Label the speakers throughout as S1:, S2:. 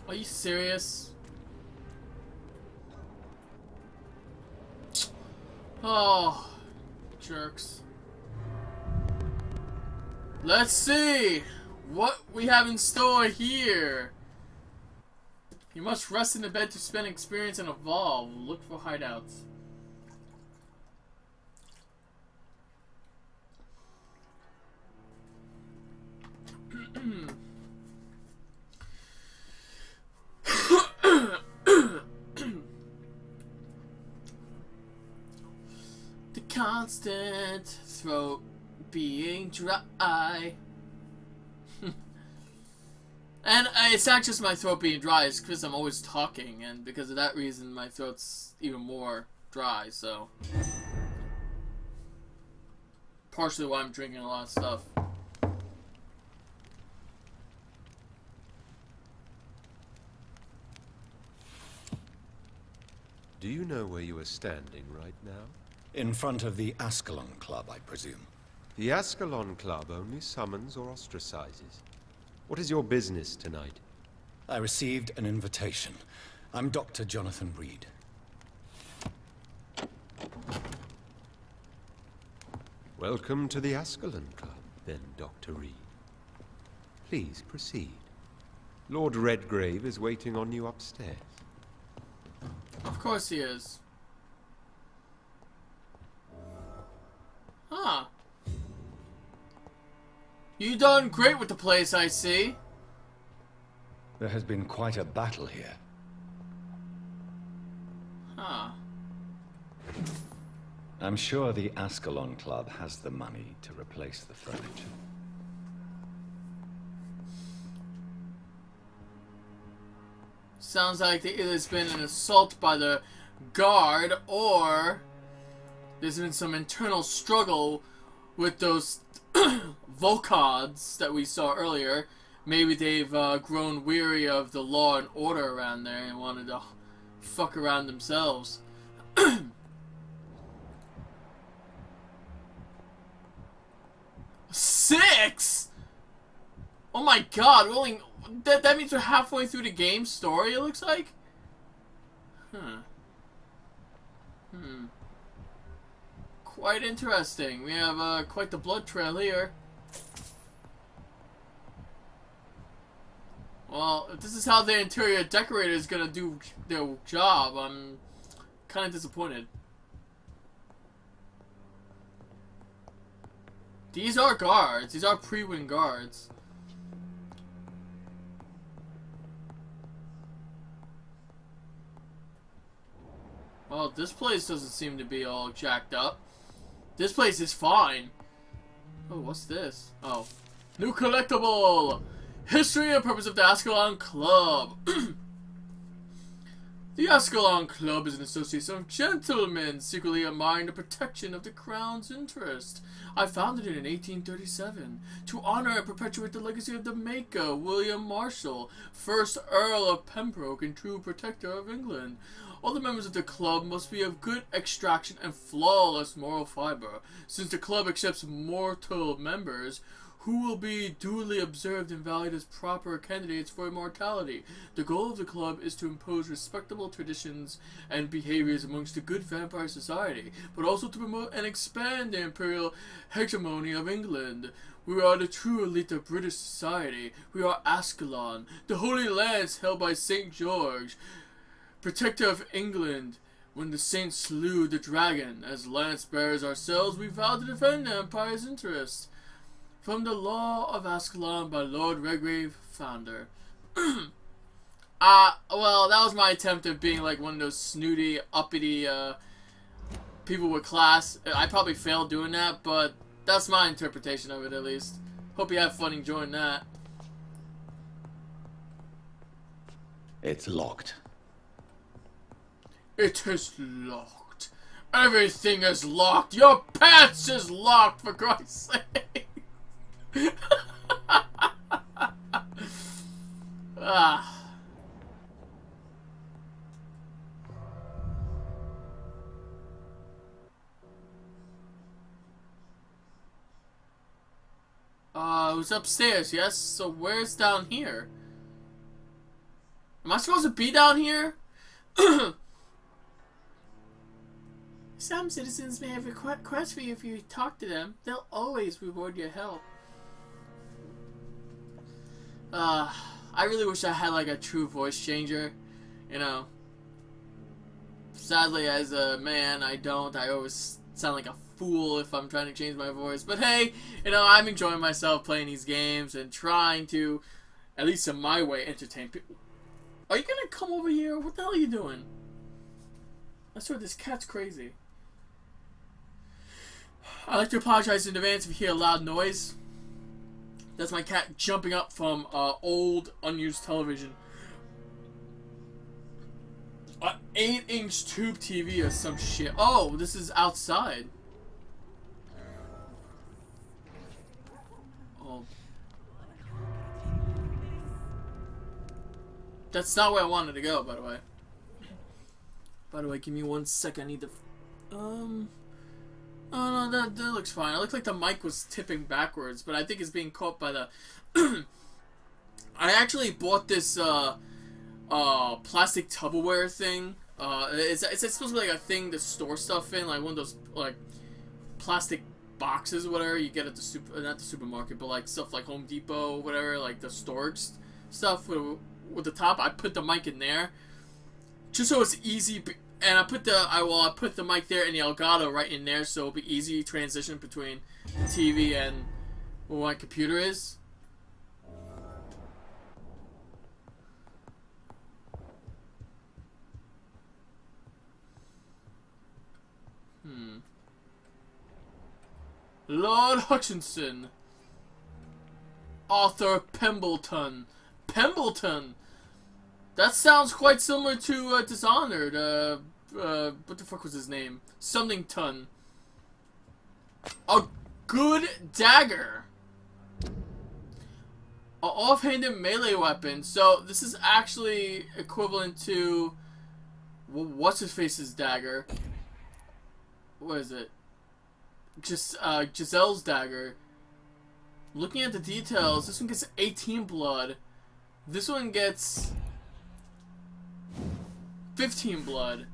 S1: Are you serious? Oh, jerks. Let's see what we have in store here. You must rest in the bed to spend experience and evolve. Look for hideouts. The constant throat being dry. And it's not just my throat being dry, it's because I'm always talking, and because of that reason my throat's even more dry, so partially why I'm drinking a lot of stuff.
S2: Do you know where you are standing right now?
S3: In front of the Ascalon Club, I presume.
S2: The Ascalon Club only summons or ostracizes. What is your business tonight?
S3: I received an invitation. I'm Dr. Jonathan Reed.
S2: Welcome to the Ascalon Club, then, Dr. Reed. Please proceed. Lord Redgrave is waiting on you upstairs.
S1: Of course he is. Huh. You done great with the place, I see.
S3: There has been quite a battle here.
S1: Huh.
S3: I'm sure the Ascalon Club has the money to replace the furniture.
S1: Sounds like there's been an assault by the guard, or there's been some internal struggle with those Volkods that we saw earlier. Maybe they've grown weary of the law and order around there and wanted to fuck around themselves. 6? Oh my god, we're only... That means we're halfway through the game story, it looks like? Huh. Quite interesting. We have quite the blood trail here. Well, if this is how the interior decorator is gonna do their job, I'm kind of disappointed. These are guards. These are pre-win guards. Well, this place doesn't seem to be all jacked up. This place is fine. Oh, what's this? Oh. New collectible! History and purpose of the Ascalon Club. The Ascalon Club is an association of gentlemen secretly admiring the protection of the Crown's interest. I founded it in 1837 to honor and perpetuate the legacy of the maker, William Marshall, 1st Earl of Pembroke and true protector of England. All the members of the club must be of good extraction and flawless moral fiber, since the club accepts mortal members who will be duly observed and valued as proper candidates for immortality. The goal of the club is to impose respectable traditions and behaviors amongst the good vampire society, but also to promote and expand the imperial hegemony of England. We are the true elite of British society. We are Ascalon, the Holy Lance held by St. George, protector of England. When the saints slew the dragon, as lance bearers ourselves, we vow to defend the Empire's interests. From the Law of Ascalon by Lord Redgrave, founder. Well, that was my attempt at being like one of those snooty, uppity people with class. I probably failed doing that, but that's my interpretation of it at least. Hope you have fun enjoying that.
S3: It's locked.
S1: It is locked. Everything is locked. Your pants is locked, for Christ's sake. It was upstairs, yes? So where's down here? Am I supposed to be down here? Some citizens may have requests for you if you talk to them. They'll always reward your help. I really wish I had like a true voice changer. You know. Sadly, as a man, I don't. I always sound like a fool if I'm trying to change my voice. But hey, you know, I'm enjoying myself playing these games and trying to, at least in my way, entertain people. Are you gonna come over here? What the hell are you doing? I swear, this cat's crazy. I'd like to apologize in advance if you hear a loud noise. That's my cat jumping up from old, unused television. An 8-inch tube TV or some shit. Oh, this is outside. Oh. That's not where I wanted to go, by the way. By the way, give me 1 second. I need to... Oh, no, that looks fine. It looked like the mic was tipping backwards, but I think it's being caught by the... I actually bought this, plastic Tupperware thing. It's supposed to be like a thing to store stuff in, like one of those, like, plastic boxes or whatever you get at the not the supermarket, but like stuff like Home Depot or whatever, like the storage stuff with the top. I put the mic in there just so it's easy, and I put the mic there and the Elgato right in there, so it'll be easy transition between the TV and where my computer is. Lord Hutchinson. Arthur Pembleton. Pembleton! That sounds quite similar to Dishonored. What the fuck was his name? Somethington. A good dagger. An offhanded melee weapon. So this is actually equivalent to what's his face's dagger. What is it? Just Giselle's dagger. Looking at the details, this one gets 18 blood. This one gets 15 blood.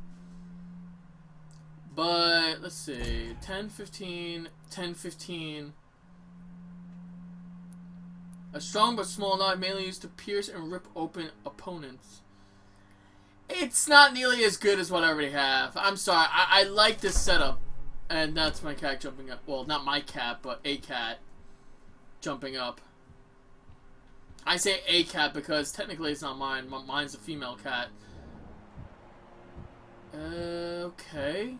S1: But let's see, 10, 15, 10, 15. A strong but small knife mainly used to pierce and rip open opponents. It's not nearly as good as what I already have. I'm sorry, I like this setup. And that's my cat jumping up. Well, not my cat, but a cat jumping up. I say a cat because technically it's not mine. Mine's a female cat. Okay.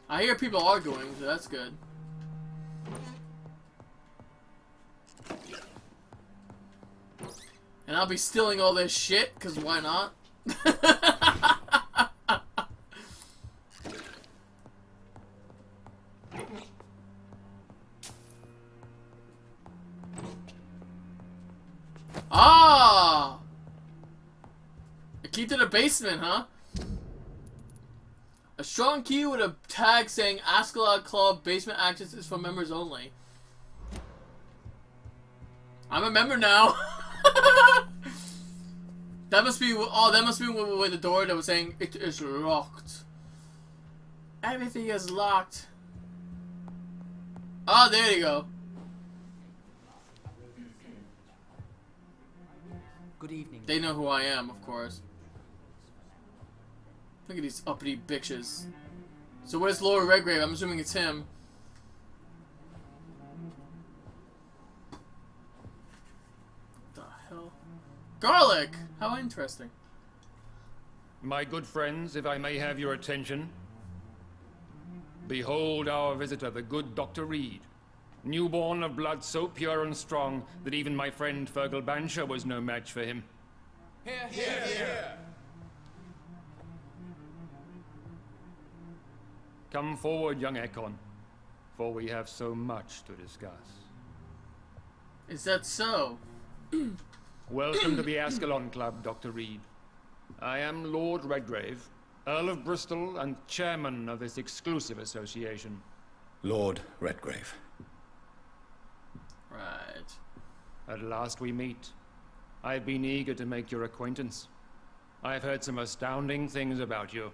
S1: I hear people arguing, so that's good. And I'll be stealing all this shit, because why not? Ah! A key to the basement, huh? A strong key with a tag saying Ascalon Club basement access is for members only. I'm a member now. That must be with the door that was saying it is locked. Everything is locked. Oh, there you go.
S4: Good evening.
S1: They know who I am, of course. Look at these uppity bitches. So where's Lord Redgrave? I'm assuming it's him. What the hell? Garlic! How interesting.
S5: My good friends, if I may have your attention. Behold our visitor, the good Dr. Reed. Newborn of blood so pure and strong that even my friend Fergal Bansher was no match for him.
S4: Here, here, here.
S5: Come forward, young Ekon, for we have so much to discuss.
S1: Is that so?
S5: Welcome to the Ascalon Club, Dr. Reed. I am Lord Redgrave, Earl of Bristol and chairman of this exclusive association.
S3: Lord Redgrave.
S1: Right.
S5: At last we meet. I've been eager to make your acquaintance. I've heard some astounding things about you.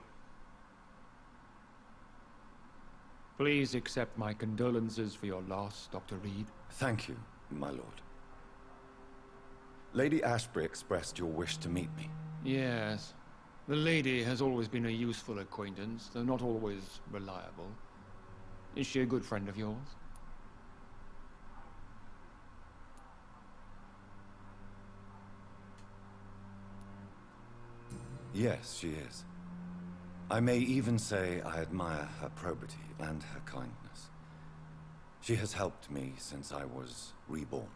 S5: Please accept my condolences for your loss, Dr. Reed.
S3: Thank you, my lord. Lady Ashbury expressed your wish to meet me.
S5: Yes. The lady has always been a useful acquaintance, though not always reliable. Is she a good friend of yours?
S3: Yes, she is. I may even say I admire her probity and her kindness. She has helped me since I was reborn.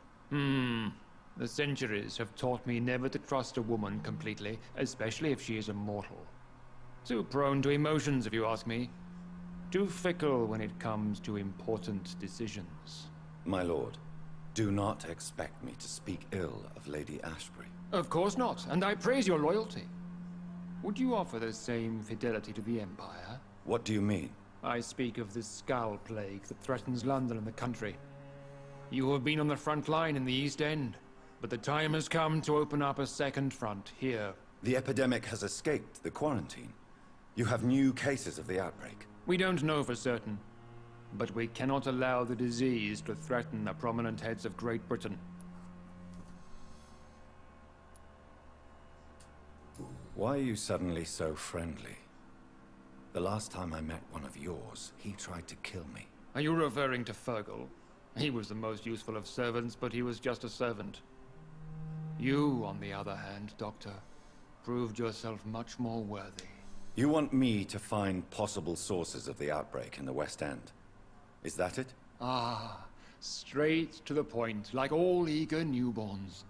S5: The centuries have taught me never to trust a woman completely, especially if she is immortal. Too prone to emotions, if you ask me. Too fickle when it comes to important decisions.
S3: My lord, do not expect me to speak ill of Lady Ashbury.
S5: Of course not, and I praise your loyalty. Would you offer the same fidelity to the Empire?
S3: What do you mean?
S5: I speak of the Skull Plague that threatens London and the country. You have been on the front line in the East End, but the time has come to open up a second front here.
S3: The epidemic has escaped the quarantine. You have new cases of the outbreak.
S5: We don't know for certain, but we cannot allow the disease to threaten the prominent heads of Great Britain.
S3: Why are you suddenly so friendly? The last time I met one of yours, he tried to kill me.
S5: Are you referring to Fergal? He was the most useful of servants, but he was just a servant. You, on the other hand, Doctor, proved yourself much more worthy.
S3: You want me to find possible sources of the outbreak in the West End? Is that it?
S5: Ah, straight to the point, like all eager newborns.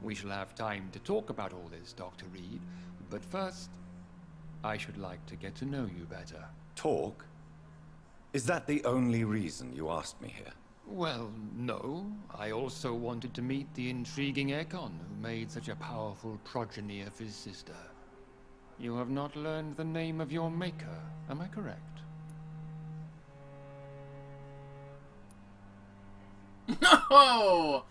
S5: We shall have time to talk about all this, Dr. Reed, but first, I should like to get to know you better.
S3: Talk? Is that the only reason you asked me here?
S5: Well, no. I also wanted to meet the intriguing Ekon, who made such a powerful progeny of his sister. You have not learned the name of your maker, am I correct?
S1: No!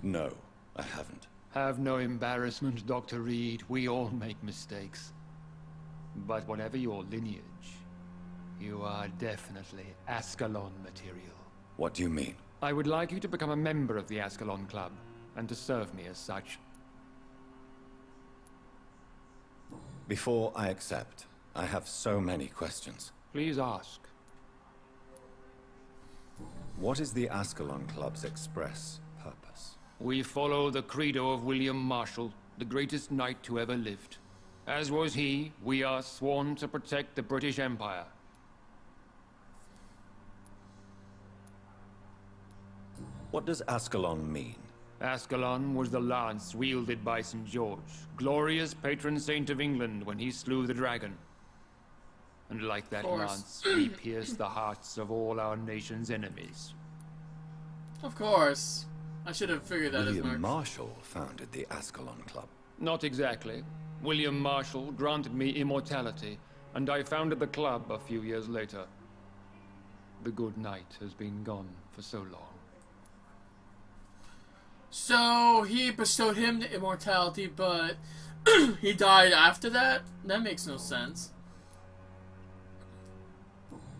S3: No, I haven't.
S5: Have no embarrassment, Dr. Reed. We all make mistakes. But whatever your lineage, you are definitely Ascalon material.
S3: What do you mean?
S5: I would like you to become a member of the Ascalon Club, and to serve me as such.
S3: Before I accept, I have so many questions.
S5: Please ask.
S3: What is the Ascalon Club's express purpose?
S5: We follow the credo of William Marshall, the greatest knight who ever lived. As was he, we are sworn to protect the British Empire.
S3: What does Ascalon mean?
S5: Ascalon was the lance wielded by St. George, glorious patron saint of England when he slew the dragon. And like that lance, we pierce the hearts of all our nation's enemies.
S1: Of course. I should have figured that as
S3: William
S1: much.
S3: Marshall founded the Ascalon Club.
S5: Not exactly. William Marshall granted me immortality, and I founded the club a few years later. The good knight has been gone for so long.
S1: So, he bestowed him the immortality, but he died after that? That makes no sense.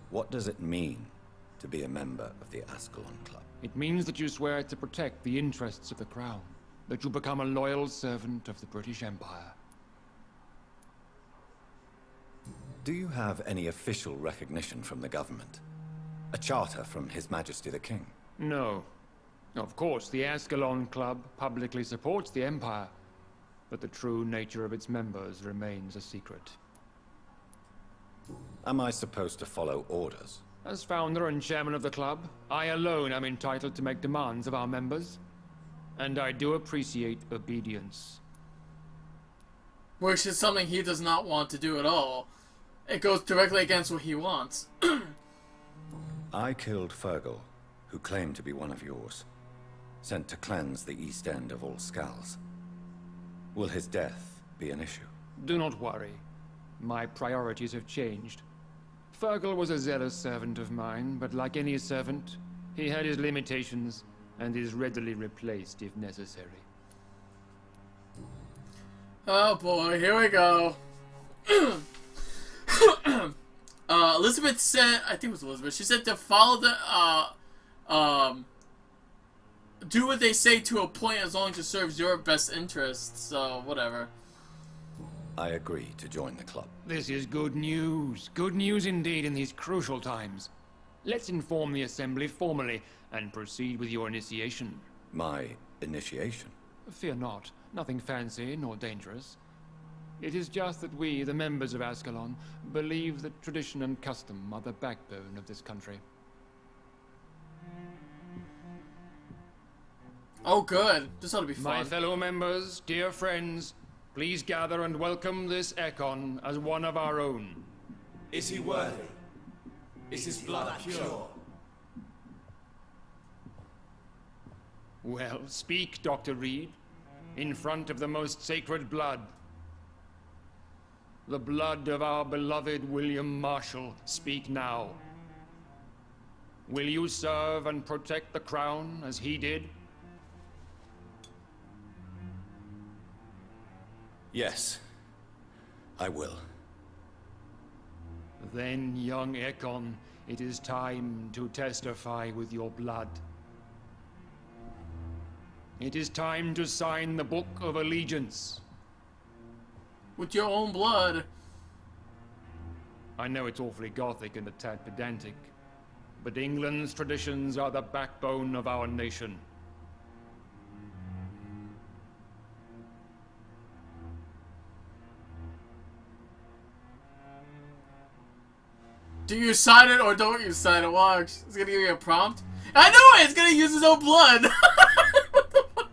S3: What does it mean to be a member of the Ascalon Club?
S5: It means that you swear to protect the interests of the crown, that you become a loyal servant of the British Empire.
S3: Do you have any official recognition from the government? A charter from His Majesty the King?
S5: No. Of course, the Ascalon Club publicly supports the Empire, but the true nature of its members remains a secret.
S3: Am I supposed to follow orders?
S5: As founder and chairman of the club, I alone am entitled to make demands of our members, and I do appreciate obedience.
S1: Which is something he does not want to do at all. It goes directly against what he wants.
S3: I killed Fergal, who claimed to be one of yours. sent to cleanse the east end of all Skulls. Will his death be an issue?
S5: Do not worry. My priorities have changed. Fergal was a zealous servant of mine, but like any servant, he had his limitations and is readily replaced if necessary.
S1: Oh boy, here we go. Elizabeth said, I think it was Elizabeth, she said to follow the, do what they say to a point as long as it serves your best interests, so whatever.
S3: I agree to join the club.
S5: This is good news. Good news indeed in these crucial times. Let's inform the Assembly formally and proceed with your initiation.
S3: My initiation?
S5: Fear not. Nothing fancy nor dangerous. It is just that we, the members of Ascalon, believe that tradition and custom are the backbone of this country.
S1: Oh good, this ought to be fun.
S5: My fellow members, dear friends, please gather and welcome this Ekon as one of our own.
S6: Is he worthy? Is his blood pure?
S5: Well, speak, Dr. Reed, in front of the most sacred blood. The blood of our beloved William Marshall, speak now. Will you serve and protect the crown as he did?
S3: Yes, I will.
S5: Then, young Ekon, it is time to testify with your blood. It is time to sign the Book of Allegiance.
S1: With your own blood.
S5: I know it's awfully gothic and a tad pedantic, but England's traditions are the backbone of our nation.
S1: Do you sign it or don't you sign it? Watch. It's gonna give you a prompt. I know it! It's gonna use his own blood! What the fuck?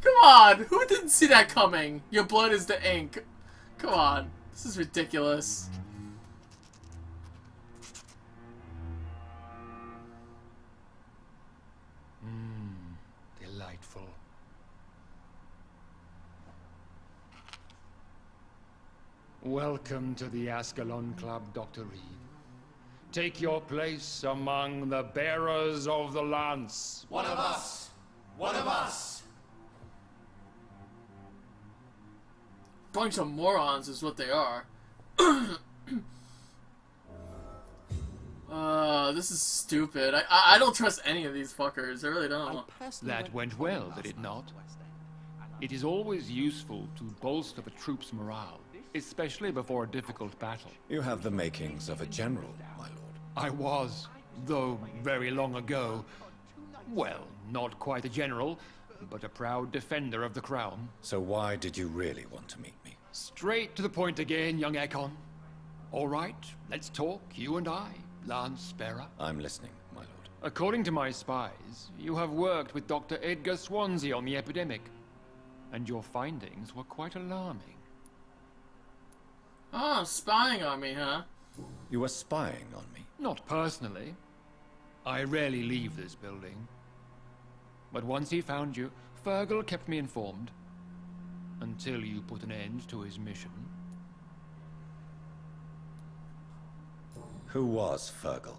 S1: Come on! Who didn't see that coming? Your blood is the ink. Come on. This is ridiculous.
S5: Delightful. Welcome to the Ascalon Club, Dr. Reed. Take your place among the bearers of the lance.
S6: One of us! One of us!
S1: Bunch of morons is what they are. This is stupid. I don't trust any of these fuckers. I really don't.
S5: That went well, did it not? It is always useful to bolster the troops' morale, especially before a difficult battle.
S3: You have the makings of a general, my lord.
S5: I was, though very long ago, well, not quite a general, but a proud defender of the crown.
S3: So why did you really want to meet me?
S5: Straight to the point again, young Ekon. All right, let's talk, you and I, Lance Sparrow.
S3: I'm listening, my lord.
S5: According to my spies, you have worked with Dr. Edgar Swansea on the epidemic, and your findings were quite alarming.
S1: Oh, spying on me, huh?
S3: You were spying on me?
S5: Not personally. I rarely leave this building. But once he found you, Fergal kept me informed. Until you put an end to his mission.
S3: Who was Fergal?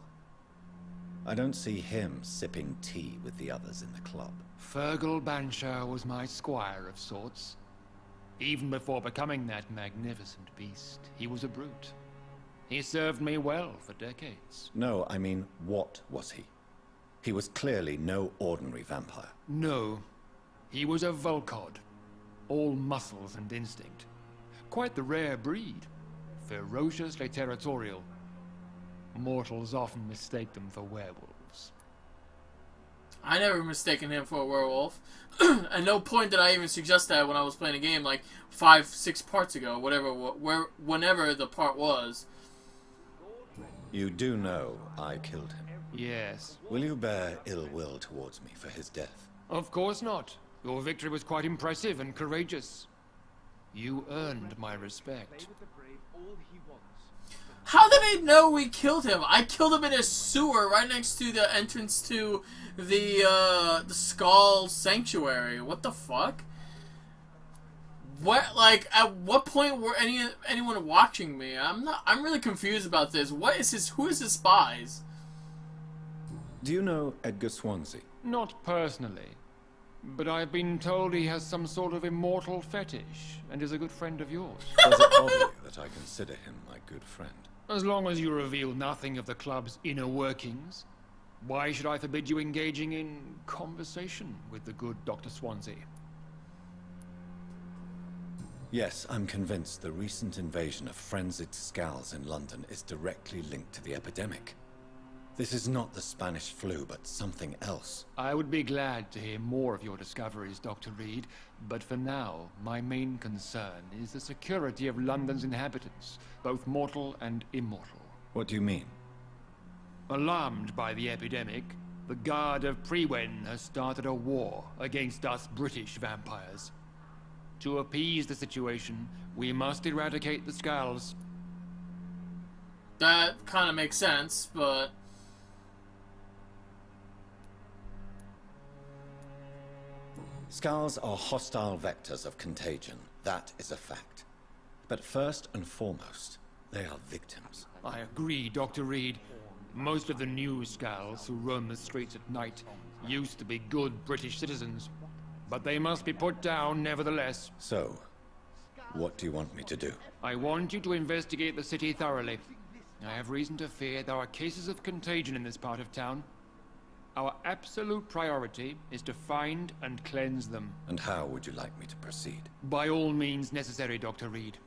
S3: I don't see him sipping tea with the others in the club.
S5: Fergal Banshire was my squire of sorts. Even before becoming that magnificent beast, he was a brute. He served me well for decades.
S3: No, I mean, what was he? He was clearly no ordinary vampire.
S5: No, he was a Volcod. All muscles and instinct. Quite the rare breed. Ferociously territorial. Mortals often mistake them for werewolves.
S1: I never mistaken him for a werewolf. At no point did I even suggest that when I was playing a game like 5-6 parts ago, whenever the part was.
S3: You do know I killed him.
S5: Yes.
S3: Will you bear ill will towards me for his death?
S5: Of course not. Your victory was quite impressive and courageous. You earned my respect.
S1: How did they know we killed him? I killed him in a sewer right next to the entrance to the Skull Sanctuary. What the fuck? What, like, at what point were anyone watching me? I'm really confused about this. Who is his spies?
S3: Do you know Edgar Swansea?
S5: Not personally, but I've been told he has some sort of immortal fetish and is a good friend of yours.
S3: Does it bother you that I consider him my good friend?
S5: As long as you reveal nothing of the club's inner workings, why should I forbid you engaging in conversation with the good Dr. Swansea?
S3: Yes, I'm convinced the recent invasion of frenzied Scowls in London is directly linked to the epidemic. This is not the Spanish flu, but something else.
S5: I would be glad to hear more of your discoveries, Dr. Reed, but for now, my main concern is the security of London's inhabitants, both mortal and immortal.
S3: What do you mean?
S5: Alarmed by the epidemic, the Guard of Prewen has started a war against us British vampires. To appease the situation, we must eradicate the Scowls.
S1: That kind of makes sense, but...
S3: Scowls are hostile vectors of contagion. That is a fact. But first and foremost, they are victims.
S5: I agree, Dr. Reed. Most of the new Scowls who roam the streets at night used to be good British citizens. But they must be put down nevertheless.
S3: So, what do you want me to do?
S5: I want you to investigate the city thoroughly. I have reason to fear there are cases of contagion in this part of town. Our absolute priority is to find and cleanse them.
S3: And how would you like me to proceed?
S5: By all means necessary, Dr. Reed.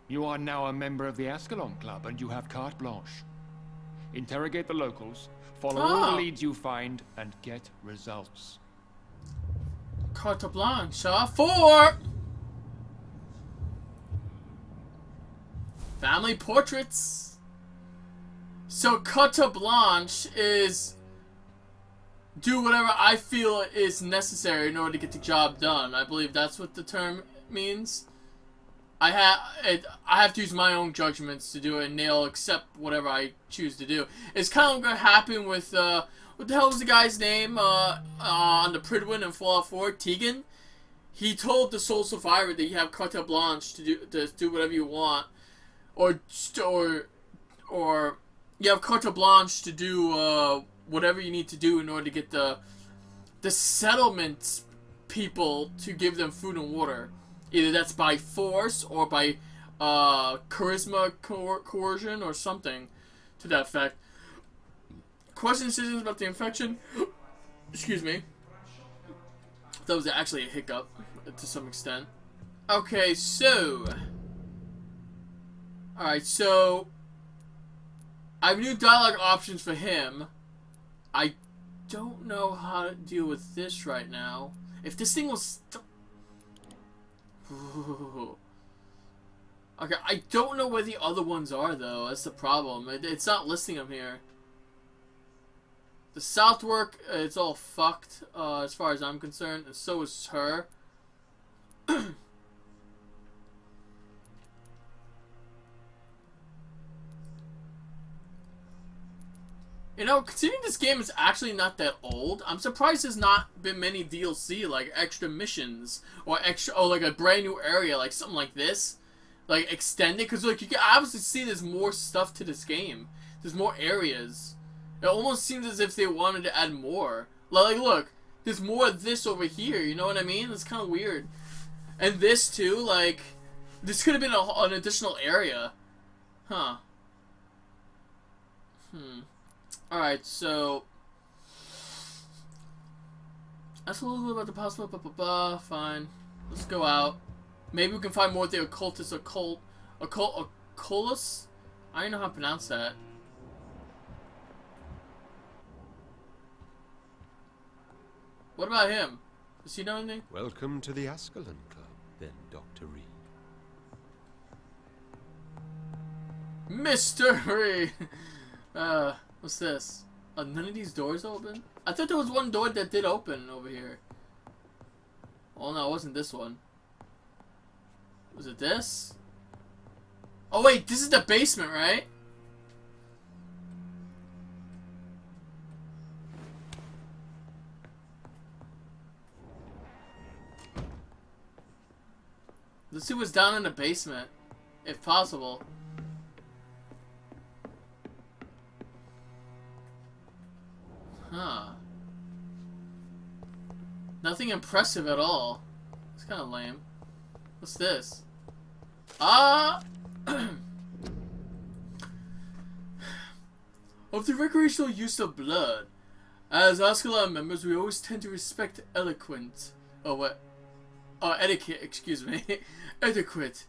S5: You are now a member of the Ascalon Club, and you have carte blanche. Interrogate the locals, follow all the leads you find, and get results.
S1: Carte blanche, for family portraits. So carte blanche is do whatever I feel is necessary in order to get the job done. I believe that's what the term means. I have to use my own judgments to do it, and they'll accept whatever I choose to do. It's kind of gonna happen with what the hell was the guy's name on the Pridwin and Fallout 4? Tegan. He told the sole survivor that you have carte blanche to do whatever you want, or you have carte blanche to do whatever you need to do in order to get the settlement people to give them food and water. Either that's by force or by charisma coercion or something to that effect. Question decisions about the infection. Excuse me. That was actually a hiccup to some extent. Okay, so... Alright, so... I have new dialogue options for him. I don't know how to deal with this right now. If this thing was... Okay, I don't know where the other ones are, though. That's the problem. It's not listing them here. The Southwark, it's all fucked, as far as I'm concerned, and so is her. You know, considering this game is actually not that old, I'm surprised there's not been many DLC, like extra missions, or like a brand new area, like something like this. Like, extended, because like, you can obviously see there's more stuff to this game. There's more areas. It almost seems as if they wanted to add more. Like, look, there's more of this over here, you know what I mean? It's kind of weird. And this, too, like, this could have been an additional area. Huh. Alright, so... That's a little bit about the possible, fine. Let's go out. Maybe we can find more of the occultist occulus? I don't know how to pronounce that. What about him? Does he know anything?
S2: Welcome to the Ascalon Club, then, Dr. Reed.
S1: Mystery! What's this? None of these doors open? I thought there was one door that did open over here. Oh no, it wasn't this one. Was it this? Oh wait, this is the basement, right? Let's see what's down in the basement, if possible. Huh. Nothing impressive at all. It's kind of lame. What's this? Of the recreational use of blood. As Ascalon members, we always tend to respect etiquette, excuse me. Etiquette.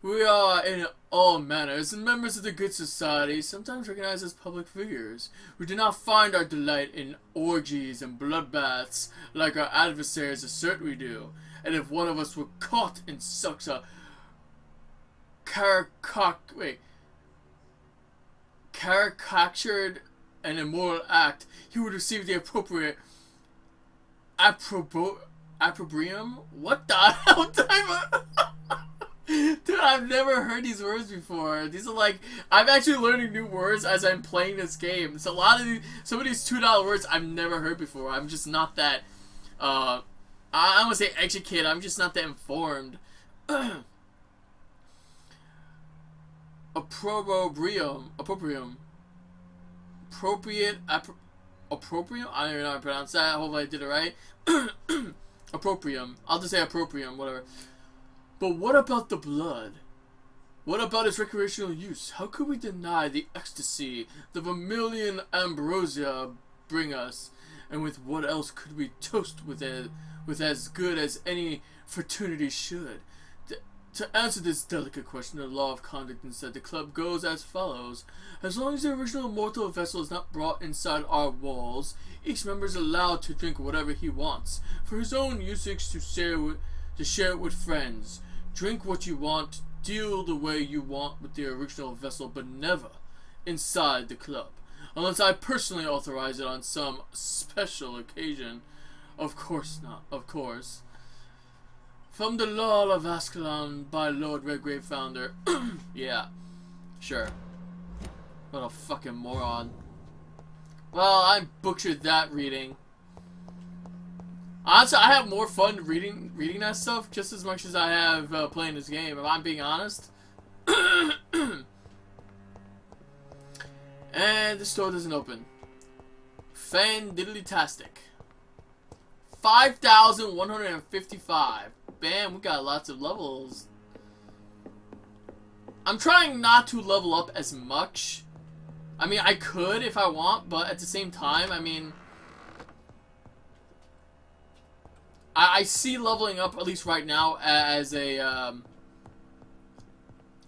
S1: We are in all manners and members of the good society, sometimes recognized as public figures. We do not find our delight in orgies and bloodbaths like our adversaries assert we do. And if one of us were caught in such a caricatured and immoral act, he would receive the appropriate opprobrium? What the hell type of... Dude, I've never heard these words before. These are like... I'm actually learning new words as I'm playing this game. It's a lot of these... Some of these $2 words I've never heard before. I'm just not that... I'm gonna say educated. I'm just not that informed. Opprobrium. Appropriate. Opprobrium? I don't even know how to pronounce that. Hopefully I did it right. Opprobrium. I'll just say opprobrium, whatever. But what about the blood? What about its recreational use? How could we deny the ecstasy the vermilion ambrosia bring us? And with what else could we toast with as good as any fraternity should? To answer this delicate question, the law of conduct inside the club goes as follows. As long as the original mortal vessel is not brought inside our walls, each member is allowed to drink whatever he wants, for his own usage to share it with friends. Drink what you want, deal the way you want with the original vessel, but never inside the club. Unless I personally authorize it on some special occasion. Of course not, of course. From the Law of Ascalon by Lord Redgrave founder. Yeah, sure. What a fucking moron. Well, I butchered that reading. Honestly, I have more fun reading that stuff just as much as I have playing this game, if I'm being honest. And the store doesn't open. Fan-diddly-tastic. 5,155. Bam, we got lots of levels. I'm trying not to level up as much. I mean, I could if I want, but at the same time, I mean... I see leveling up, at least right now, as a,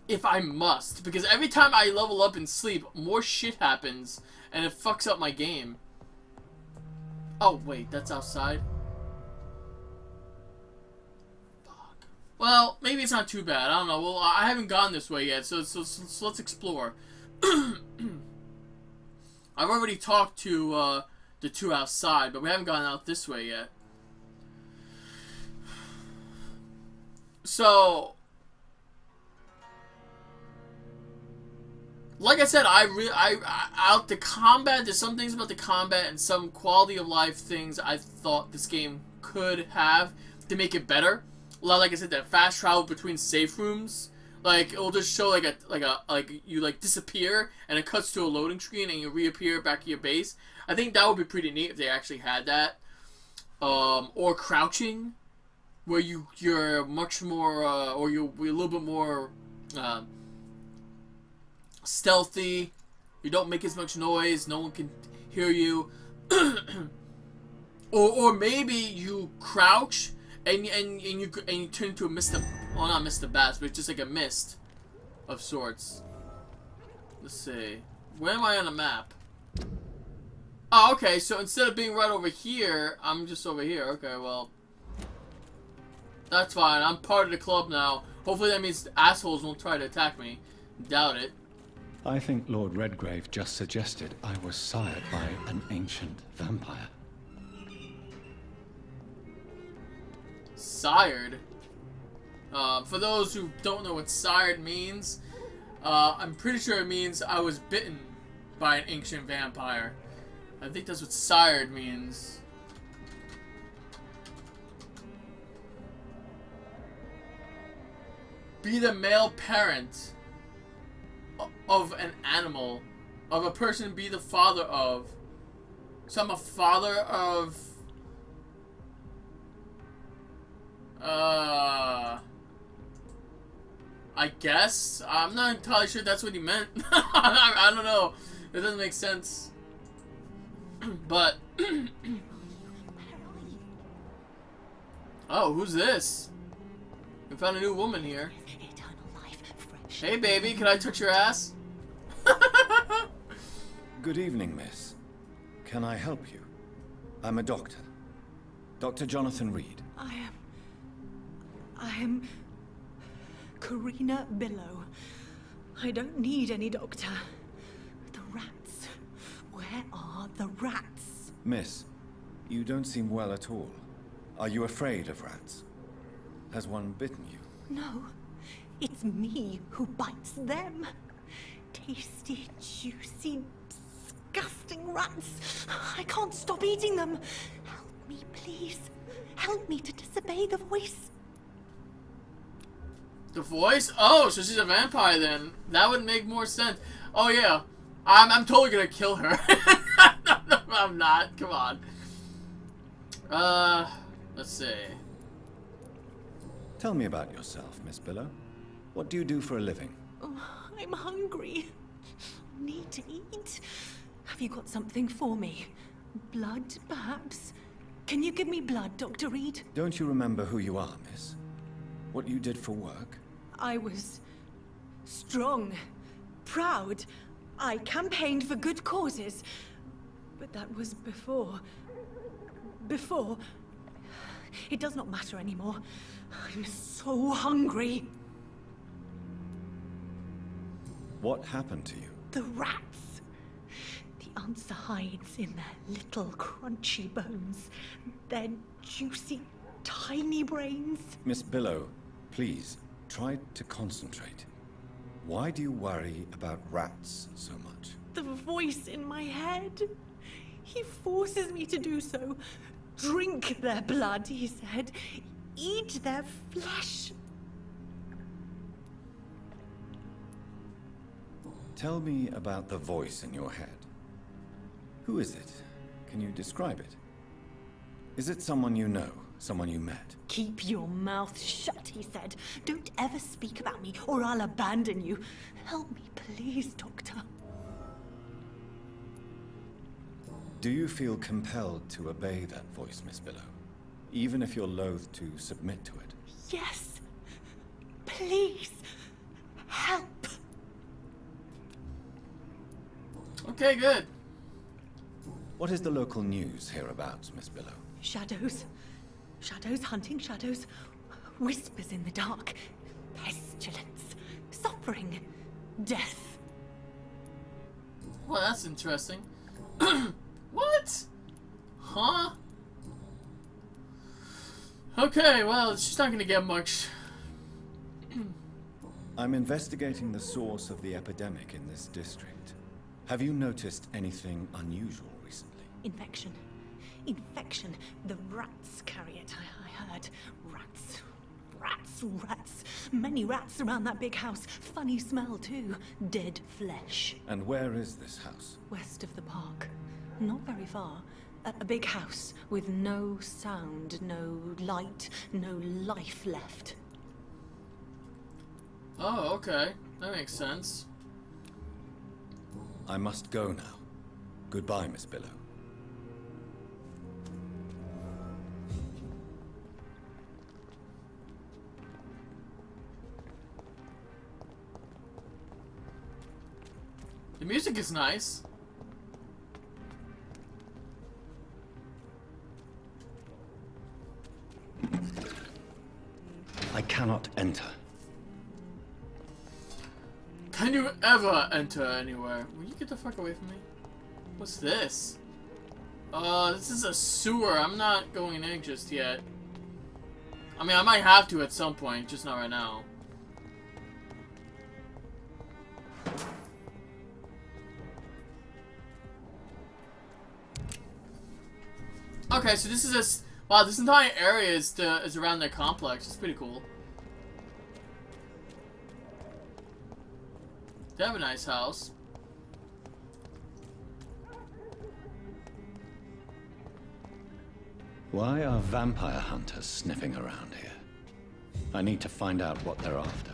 S1: if I must. Because every time I level up and sleep, more shit happens, and it fucks up my game. Oh, wait, that's outside? Fuck. Well, maybe it's not too bad. I don't know. Well, I haven't gone this way yet, so let's explore. I've already talked to, the two outside, but we haven't gone out this way yet. So, like I said, out the combat, there's some things about the combat and some quality of life things I thought this game could have to make it better. Like I said, that fast travel between safe rooms, like it'll just show like you like disappear and it cuts to a loading screen and you reappear back at your base. I think that would be pretty neat if they actually had that. Or crouching, where you're much more, or you're a little bit more stealthy. You don't make as much noise. No one can hear you. or maybe you crouch and you turn into a mist of, well, not mist of bats, but it's just like a mist of sorts. Let's see. Where am I on the map? Oh, okay. So instead of being right over here, I'm just over here. Okay, well. That's fine. I'm part of the club now. Hopefully that means assholes won't try to attack me. Doubt it.
S3: I think Lord Redgrave just suggested I was sired by an ancient vampire.
S1: Sired? For those who don't know what sired means, I'm pretty sure it means I was bitten by an ancient vampire. I think that's what sired means. be the male parent of an animal, of a person be the father of. So I'm a father of... I guess? I'm not entirely sure that's what he meant. I don't know. It doesn't make sense. But... Oh, who's this? We found a new woman here. Hey, baby, can I touch your ass?
S3: Good evening, miss. Can I help you? I'm a doctor. Dr. Jonathan Reed.
S7: I am Karina Billow. I don't need any doctor. The rats. Where are the rats?
S3: Miss, you don't seem well at all. Are you afraid of rats? Has one bitten you?
S7: No, it's me who bites them. Tasty, juicy, disgusting rats. I can't stop eating them. Help me, please. Help me to disobey the voice.
S1: The voice? Oh, so she's a vampire then. That would make more sense. Oh yeah, I'm totally gonna kill her. No, I'm not. Come on. Let's see.
S3: Tell me about yourself, Miss Billow. What do you do for a living?
S7: Oh, I'm hungry. Need to eat. Have you got something for me? Blood, perhaps? Can you give me blood, Dr. Reed?
S3: Don't you remember who you are, miss? What you did for work?
S7: I was strong, proud. I campaigned for good causes. But that was before. It does not matter anymore. I'm so hungry.
S3: What happened to you?
S7: The rats. The answer hides in their little crunchy bones. Their juicy, tiny brains.
S3: Miss Billow, please, try to concentrate. Why do you worry about rats so much?
S7: The voice in my head. He forces me to do so. Drink their blood, he said. Eat their flesh.
S3: Tell me about the voice in your head. Who is it? Can you describe it? Is it someone you know? Someone you met?
S7: Keep your mouth shut, he said. Don't ever speak about me, or I'll abandon you. Help me, please, Doctor.
S3: Do you feel compelled to obey that voice, Miss Billow? Even if you're loath to submit to it?
S7: Yes. Please. Help.
S1: Okay, good.
S3: What is the local news hereabouts, Miss Billow?
S7: Shadows. Shadows hunting shadows. Whispers in the dark. Pestilence. Suffering. Death.
S1: Well, that's interesting. What? Huh? Okay, well, she's not gonna get much.
S3: I'm investigating the source of the epidemic in this district. Have you noticed anything unusual recently?
S7: Infection. Infection. The rats carry it, I heard. Rats. Rats. Rats. Many rats around that big house. Funny smell, too. Dead flesh.
S3: And where is this house?
S7: West of the park. Not very far. A big house with no sound, no light, no life left.
S1: Oh, okay. That makes sense.
S3: I must go now. Goodbye, Miss Billow.
S1: The music is nice.
S3: I cannot enter.
S1: Can you ever enter anywhere? Will you get the fuck away from me? What's this? This is a sewer. I'm not going in just yet. I mean, I might have to at some point, just not right now. Okay, so this is a... Wow, this entire area is around their complex. It's pretty cool. They have a nice house.
S3: Why are vampire hunters sniffing around here? I need to find out what they're after.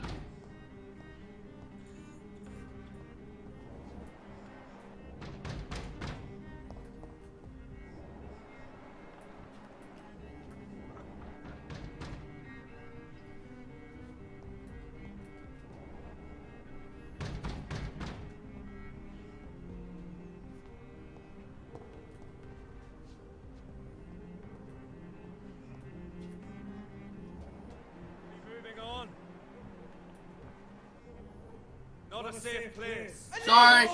S6: Not a safe place.
S1: Sorry.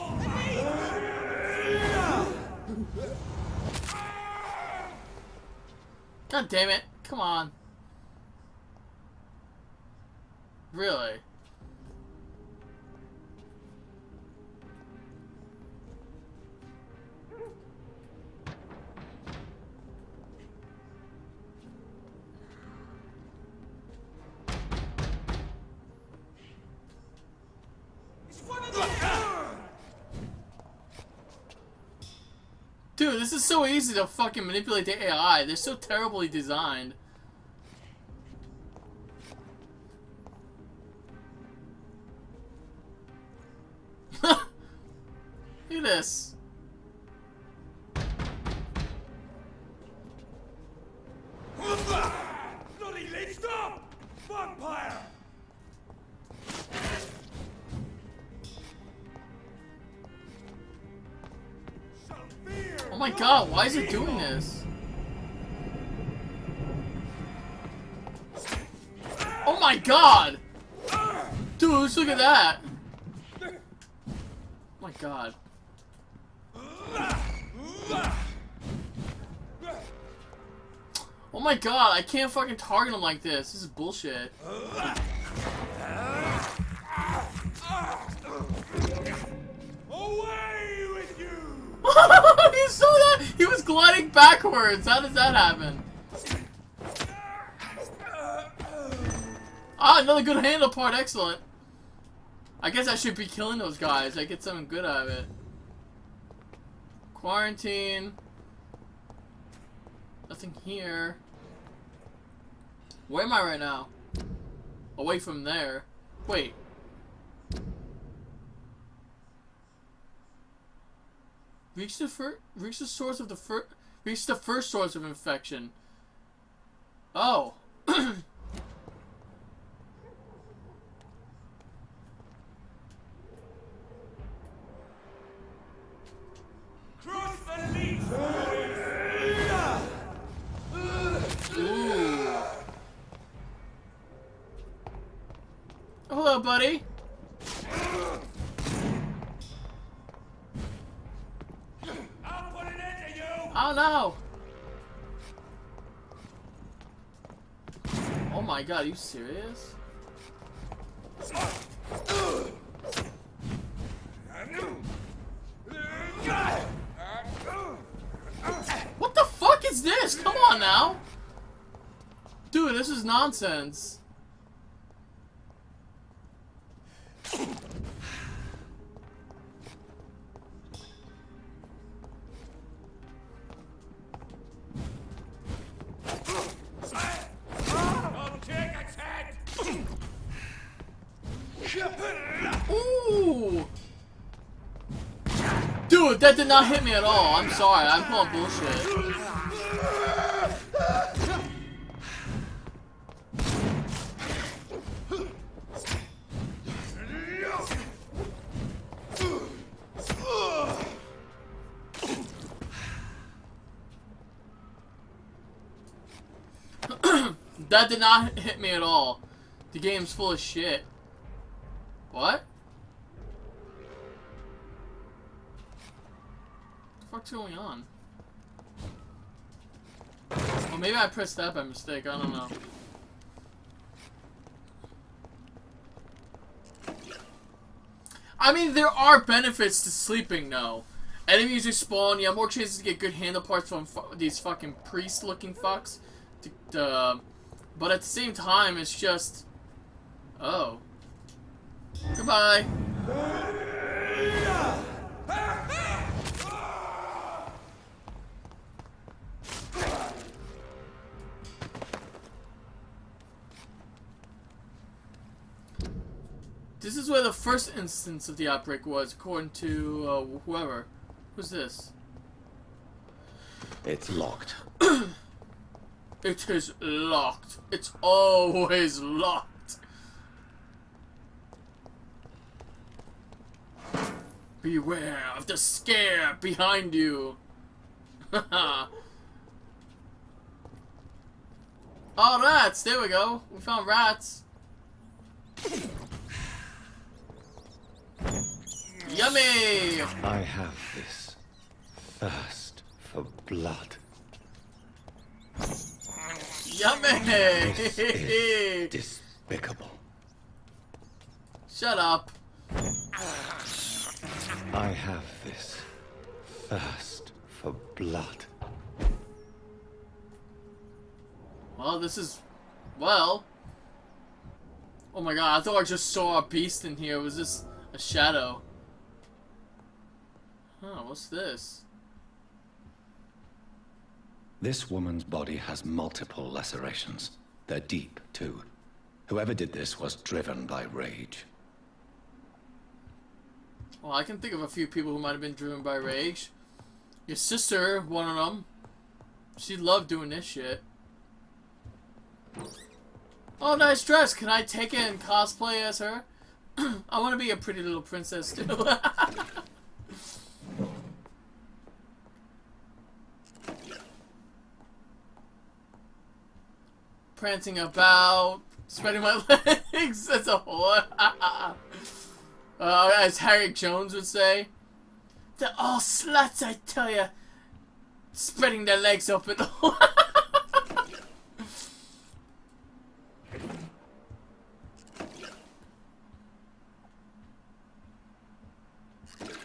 S1: God damn it. Come on. Really? Dude, this is so easy to fucking manipulate the AI. They're so terribly designed. Look at this.
S6: Bloody lady, stop! Vampire!
S1: Oh my god, why is it doing this? Oh my god! Dude, let's look at that! Oh my god. Oh my god, I can't fucking target him like this. This is bullshit.
S6: Away with you!
S1: You saw that? He was gliding backwards. How does that happen? Ah, another good handle part. Excellent. I guess I should be killing those guys. I get something good out of it. Quarantine. Nothing here. Where am I right now? Away from there. Wait. Reach the source of the reach the first source of infection. Oh.
S6: Cross the leech!
S1: Ooh. Hello, buddy.
S6: I'll put an end to you!
S1: Oh no. Oh my god, are you serious? What the fuck is this? Come on now. Dude, this is nonsense.
S6: I'll take its head!
S1: Ooh. Dude, that did not hit me at all. I'm sorry. I'm pulling bullshit. That did not hit me at all. The game's full of shit. What? What the fuck's going on? Well, maybe I pressed that by mistake. I don't know. I mean, there are benefits to sleeping, though. Enemies respawn. You have more chances to get good handle parts from these fucking priest-looking fucks. But at the same time, it's just... Oh. Goodbye. This is where the first instance of the outbreak was, according to whoever. Who's this?
S3: It's locked.
S1: It is locked. It's always locked. Beware of the scare behind you. Oh, rats! There we go. We found rats. Yummy!
S3: I have this thirst for blood.
S1: Yummy!
S3: This is despicable.
S1: Shut up.
S3: I have this thirst for blood.
S1: Well, this is... Well... Oh my god, I thought I just saw a beast in here. Was this a shadow? Huh, what's this?
S3: This woman's body has multiple lacerations. They're deep, too. Whoever did this was driven by rage.
S1: Well, I can think of a few people who might have been driven by rage. Your sister, one of them. She loved doing this shit. Oh, nice dress. Can I take it and cosplay as her? I want to be a pretty little princess, too. Prancing about, spreading my legs. That's a whole... as Harry Jones would say. They're all sluts, I tell ya. Spreading their legs open.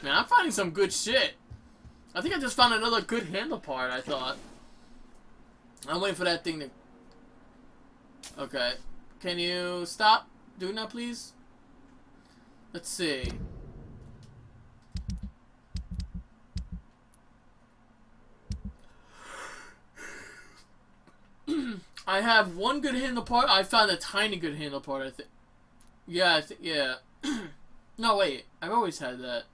S1: Man, I'm finding some good shit. I think I just found another good handle part, I thought. I'm waiting for that thing to... Okay. Can you stop doing that, please? Let's see. I have one good handle part. I found a tiny good handle part, I think. Yeah, yeah. No, wait. I've always had that.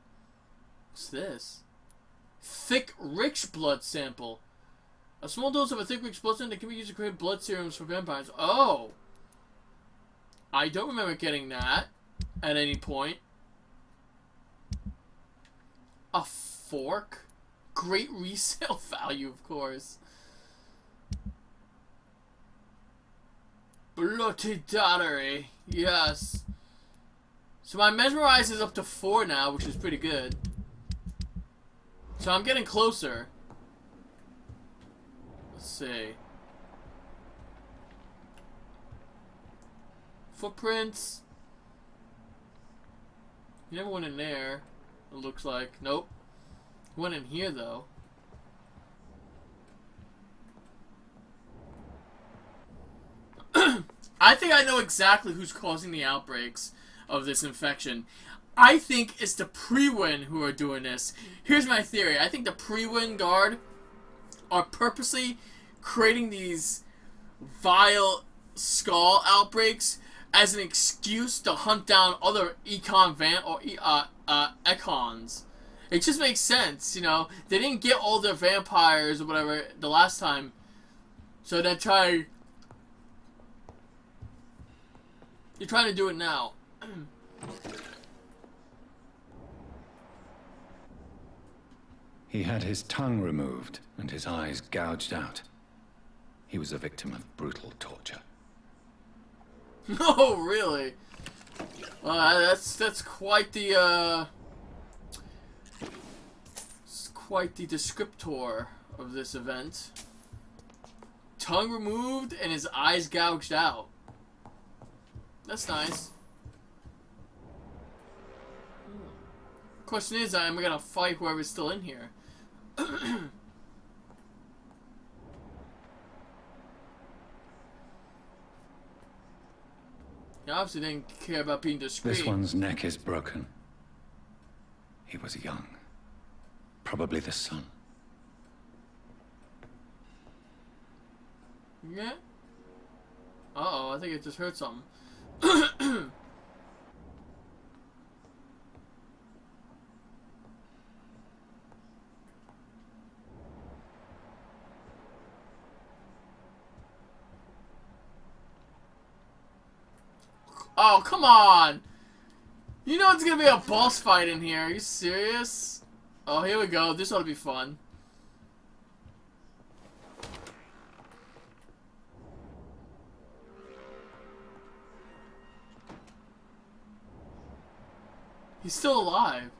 S1: What's this? Thick, rich blood sample. A small dose of a thick, rich blood sample that can be used to create blood serums for vampires. Oh! I don't remember getting that at any point. A fork? Great resale value, of course. Bloody Dottery. Yes. So my mesmerize is up to 4 now, which is pretty good. So I'm getting closer. Let's see. Footprints. You never went in there, it looks like. Nope. Went in here, though. I think I know exactly who's causing the outbreaks of this infection. I think it's the Pre-Win who are doing this. Here's my theory. I think the Pre-Win guard are purposely creating these vile skull outbreaks as an excuse to hunt down other econs. It just makes sense, you know. They didn't get all their vampires or whatever the last time, so they're trying to do it now.
S3: He had his tongue removed and his eyes gouged out. He was a victim of brutal torture.
S1: Oh, really? Well, that's quite the it's quite the descriptor of this event. Tongue removed and his eyes gouged out. That's nice. Question is, am I gonna fight whoever's still in here? You obviously didn't care about being discreet.
S3: This one's neck is broken. He was young. Probably the son.
S1: Yeah. Uh-oh, I think it just heard something. Oh, come on! You know it's gonna be a boss fight in here. Are you serious? Oh, here we go. This ought to be fun. He's still alive.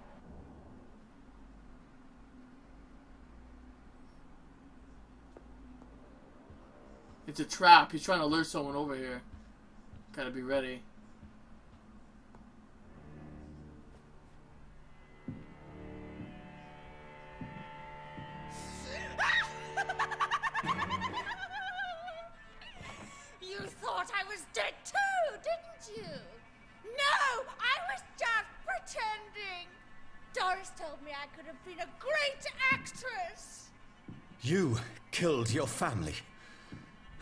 S1: It's a trap. He's trying to lure someone over here. Gotta be ready.
S8: You thought I was dead too, didn't you? No, I was just pretending. Doris told me I could have been a great actress.
S3: You killed your family.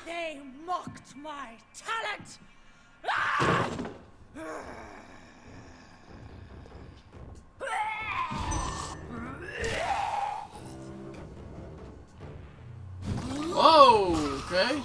S8: They mocked my talent. Ah!
S1: Oh, okay.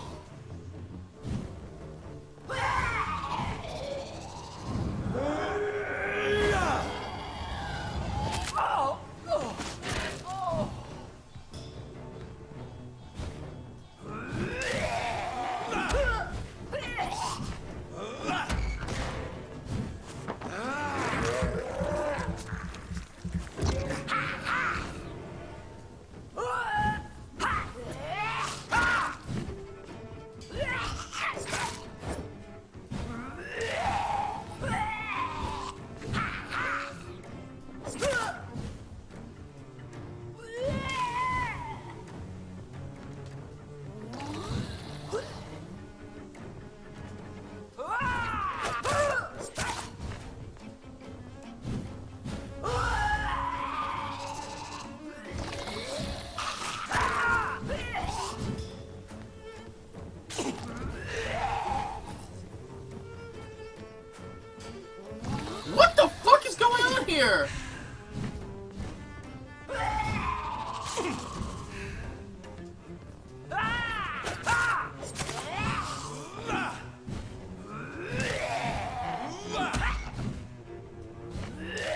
S1: What the fuck is going on here?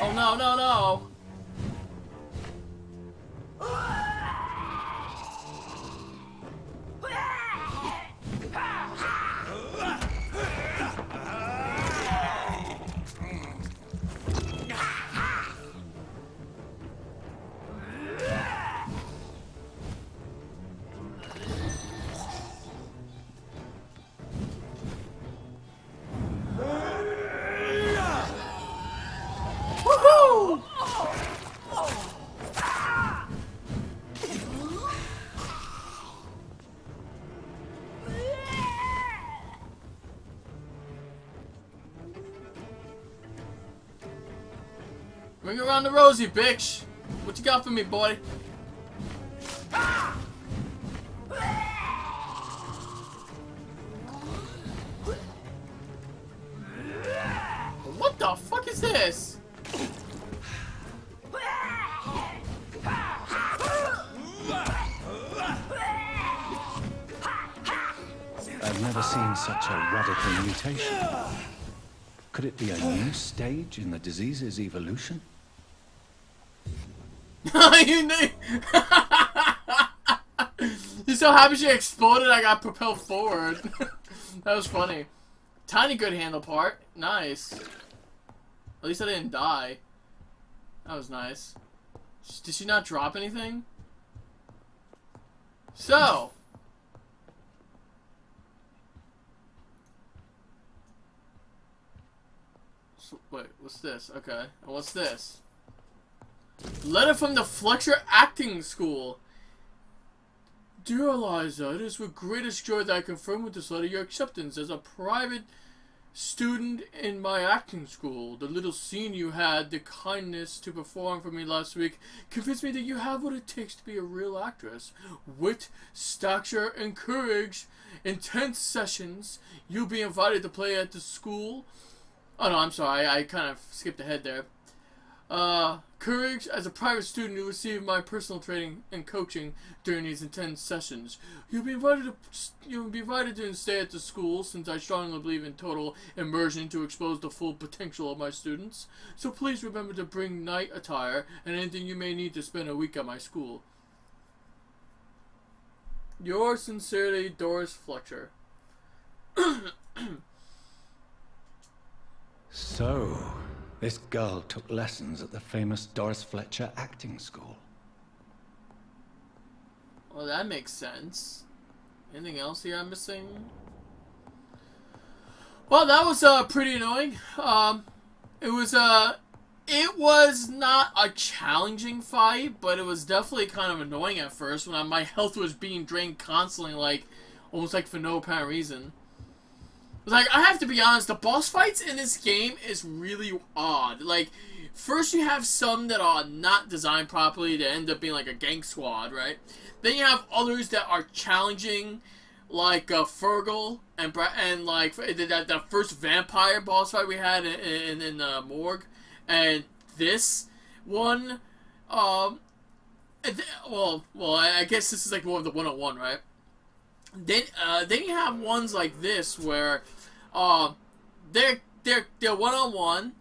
S1: Oh no, no, no. Woohoo! Bring around the rosy, bitch. What you got for me, boy? What the fuck is this?
S3: I've never seen such a radical mutation. Could it be a new stage in the disease's evolution?
S1: You knew. You're so happy she exploded, I got propelled forward. That was funny. Tiny good handle part. Nice. At least I didn't die. That was nice. Did she not drop anything? So. Wait, what's this? Okay. And what's this? Letter from the Fletcher Acting School. Dear Eliza, it is with greatest joy that I confirm with this letter your acceptance as a private student in my acting school. The little scene you had the kindness to perform for me last week convinced me that you have what it takes to be a real actress. Wit, stature, and courage. In 10 sessions, you'll be invited to play at the school. Oh no, I'm sorry, I kind of skipped ahead there. Courage, as a private student, you'll receive my personal training and coaching during these intense sessions. You'll be invited to stay at the school, since I strongly believe in total immersion to expose the full potential of my students. So please remember to bring night attire and anything you may need to spend a week at my school. Yours sincerely, Doris Fletcher.
S3: So, this girl took lessons at the famous Doris Fletcher acting school.
S1: Well, that makes sense. Anything else here I'm missing? Well, that was pretty annoying. It was not a challenging fight, but it was definitely kind of annoying at first when my health was being drained constantly, like almost like for no apparent reason. Like, I have to be honest, the boss fights in this game is really odd. Like, first you have some that are not designed properly to end up being like a gang squad, right? Then you have others that are challenging, like Fergal and like that first vampire boss fight we had in Morgue, and this one, well, I guess this is like more of the 101, right? Then you have ones like this where, they're one-on-one.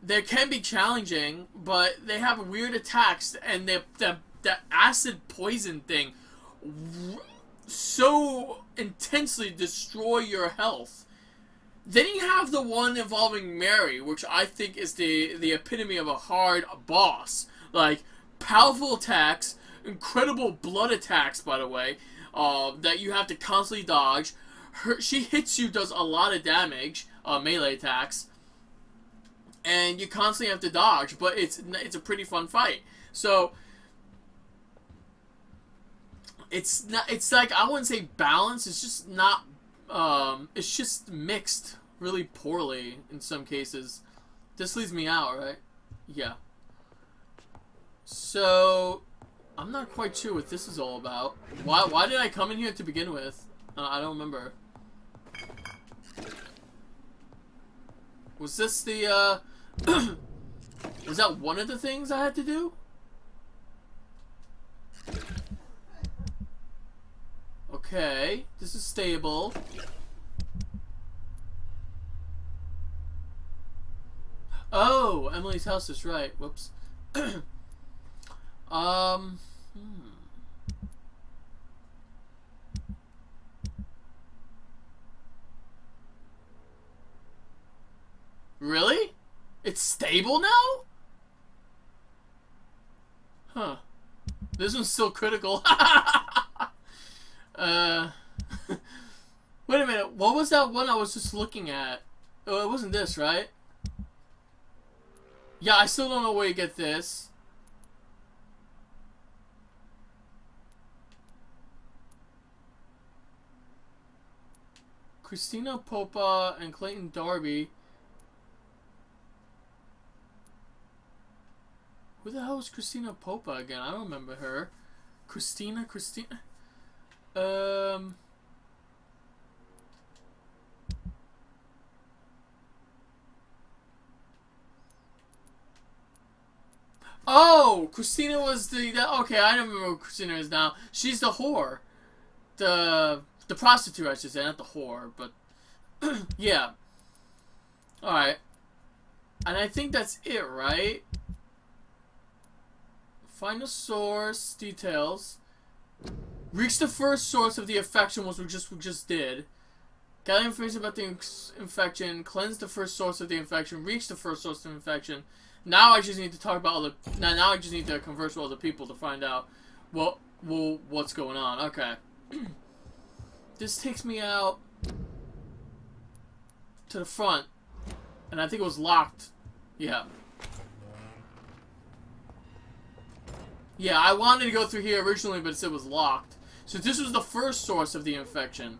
S1: They can be challenging, but they have weird attacks, and the acid poison thing so intensely destroy your health. Then you have the one involving Mary, which I think is the epitome of a hard boss. Like, powerful attacks, incredible blood attacks, by the way, that you have to constantly dodge. She hits you, does a lot of damage, melee attacks, and you constantly have to dodge, but it's a pretty fun fight. So it's like, I wouldn't say balanced, it's just not, it's just mixed really poorly in some cases. This leaves me out, right? Yeah. So I'm not quite sure what this is all about. Why did I come in here to begin with? I don't remember. Was this the, was that one of the things I had to do? Okay, this is stable. Oh, Emily's house is right. Whoops. Really? It's stable now? Huh. This one's still critical. Wait a minute. What was that one I was just looking at? Oh, it wasn't this, right? Yeah, I still don't know where you get this. Christina Popa and Clayton Darby. Who the hell is Christina Popa again? I don't remember her. Christina? Oh! Christina was okay, I don't remember who Christina is now. She's the whore. The prostitute, I should say, not the whore, but yeah. Alright. And I think that's it, right? Find the source, details. Reach the first source of the infection, which we just did. Gather information about the infection. Cleanse the first source of the infection. Reach the first source of the infection. Now I just need to talk about other. Now I just need to converse with other people to find out what's going on. Okay. This takes me out to the front, and I think it was locked. Yeah. Yeah, I wanted to go through here originally, but it said it was locked. So this was the first source of the infection.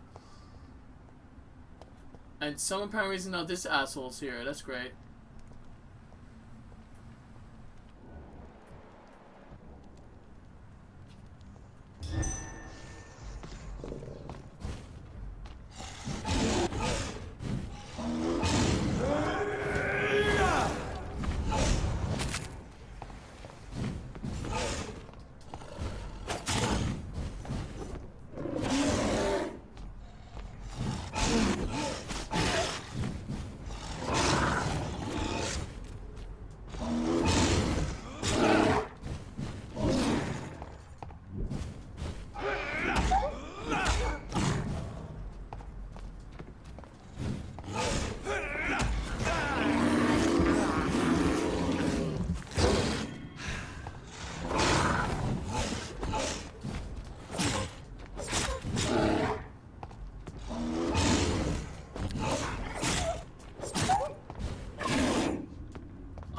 S1: And some apparent reason now this asshole's here. That's great.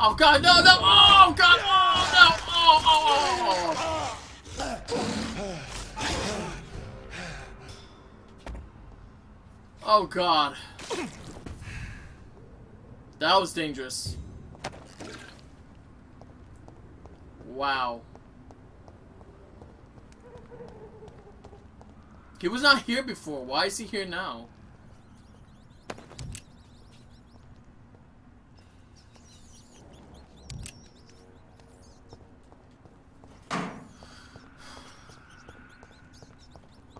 S1: Oh god, no, no! Oh god! Oh no! Oh, oh god. That was dangerous. Wow. He was not here before. Why is he here now?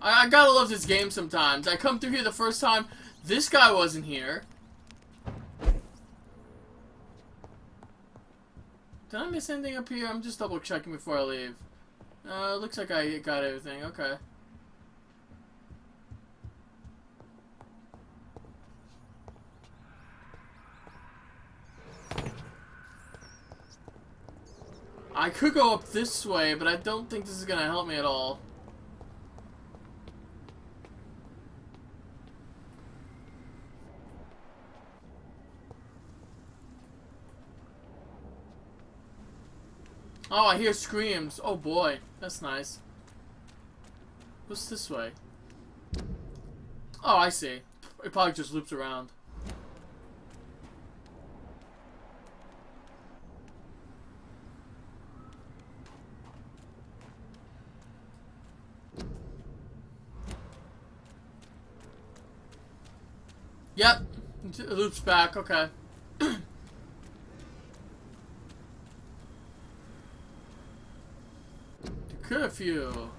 S1: I gotta love this game sometimes. I come through here the first time, this guy wasn't here. Did I miss anything up here? I'm just double checking before I leave. Looks like I got everything. Okay. I could go up this way, but I don't think this is gonna help me at all. Oh, I hear screams. Oh boy, that's nice. What's this way? Oh, I see. It probably just loops around. Yep, it loops back. Okay. Curfew.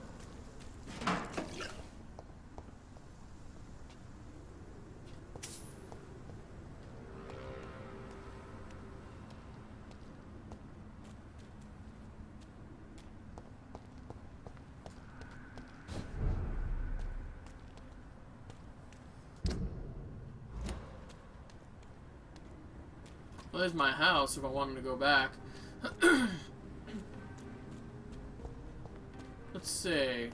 S1: Well, there's my house if I wanted to go back. Let's see.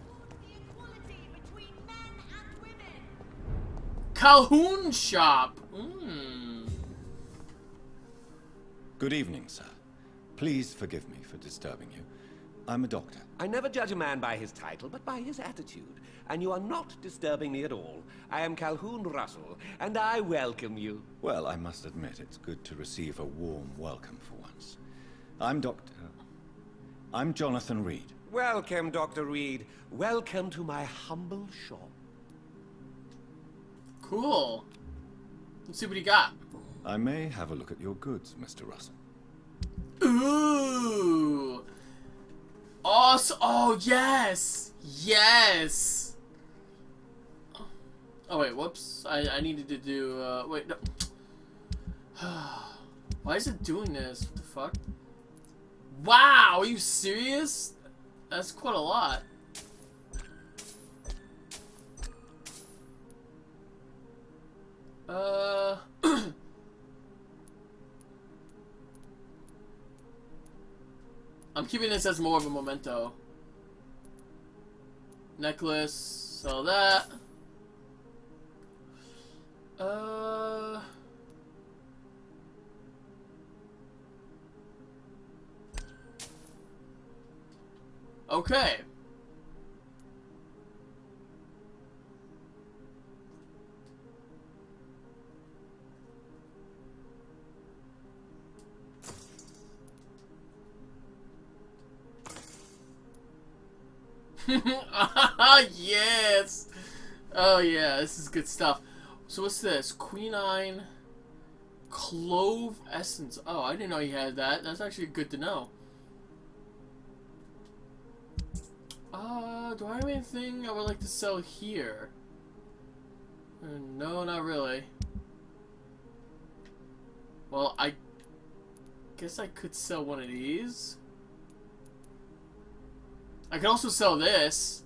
S1: Calhoun shop.
S3: Good evening, sir. Please forgive me for disturbing you. I'm a doctor.
S6: I never judge a man by his title, but by his attitude. And you are not disturbing me at all. I am Calhoun Russell, and I welcome you.
S3: Well, I must admit, it's good to receive a warm welcome for once. I'm Jonathan Reed.
S6: Welcome, Dr. Reed. Welcome to my humble shop.
S1: Cool. Let's see what he got.
S3: I may have a look at your goods, Mr. Russell.
S1: Ooh. Awesome. Oh, yes. Yes. Oh, wait. Whoops. I needed to do... wait, no. Why is it doing this? What the fuck? Wow. Are you serious? That's quite a lot. I'm keeping this as more of a memento. Necklace, sell that. Okay. Yes! Oh yeah, this is good stuff. So what's this? Quinine Clove Essence. Oh, I didn't know you had that. That's actually good to know. Do I have anything I would like to sell here? No, not really. Well, I guess I could sell one of these. I could also sell this.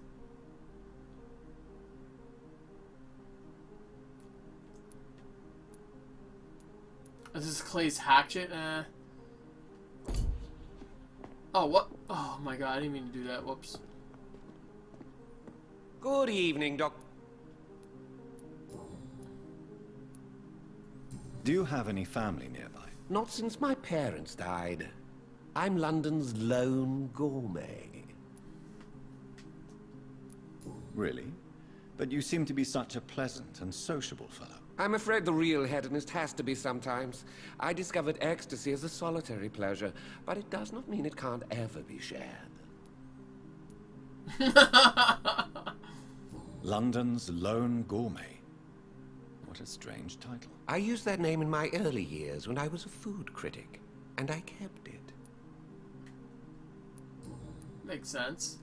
S1: This is Clay's hatchet. Oh, what? Oh my god, I didn't mean to do that. Whoops.
S6: Good evening, Doc.
S3: Do you have any family nearby?
S6: Not since my parents died. I'm London's lone gourmet.
S3: Really? But you seem to be such a pleasant and sociable fellow.
S6: I'm afraid the real hedonist has to be sometimes. I discovered ecstasy as a solitary pleasure, but it does not mean it can't ever be shared.
S3: London's lone gourmet. What a strange title.
S6: I used that name in my early years when I was a food critic, and I kept it.
S1: Makes sense.